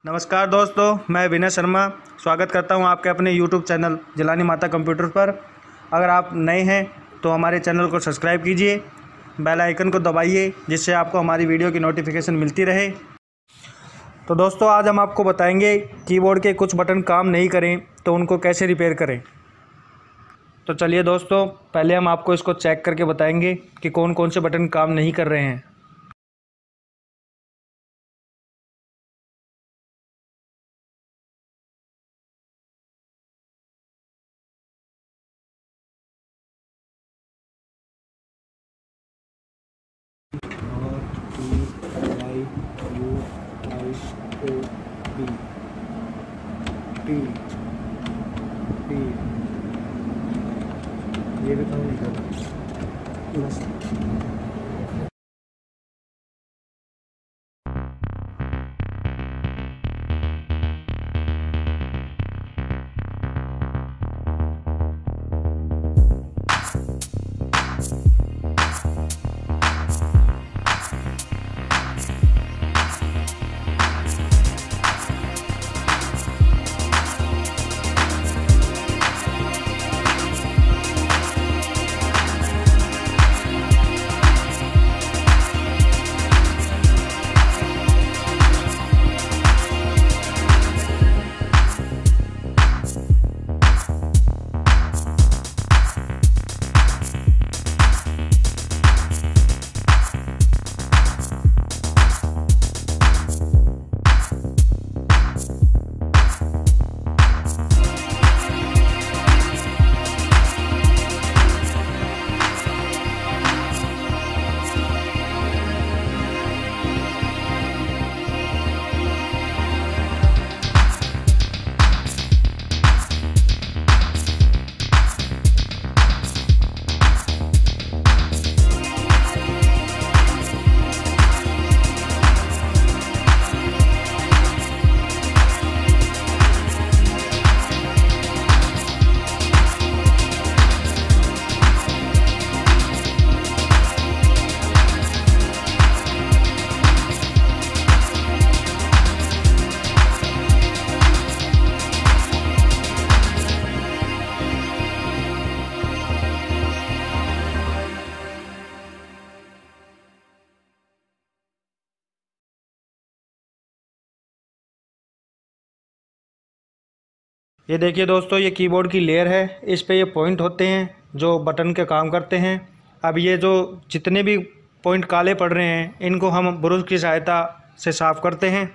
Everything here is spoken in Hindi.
नमस्कार दोस्तों, मैं विनय शर्मा स्वागत करता हूं आपके अपने YouTube चैनल जिलानिमाता कंप्यूटर पर। अगर आप नए हैं तो हमारे चैनल को सब्सक्राइब कीजिए, बेल आइकन को दबाइए जिससे आपको हमारी वीडियो की नोटिफिकेशन मिलती रहे। तो दोस्तों, आज हम आपको बताएंगे कीबोर्ड के कुछ बटन काम नहीं करें तो उनको कैसे रिपेयर करें। तो चलिए दोस्तों, पहले हम आपको इसको चेक करके बताएंगे कि कौन कौन से बटन काम नहीं कर रहे हैं। ये भी काम नहीं कर रहा बस। ये देखिए दोस्तों, ये कीबोर्ड की लेयर है। इस पे ये पॉइंट होते हैं जो बटन के काम करते हैं। अब ये जो जितने भी पॉइंट काले पड़ रहे हैं इनको हम ब्रश की सहायता से साफ़ करते हैं।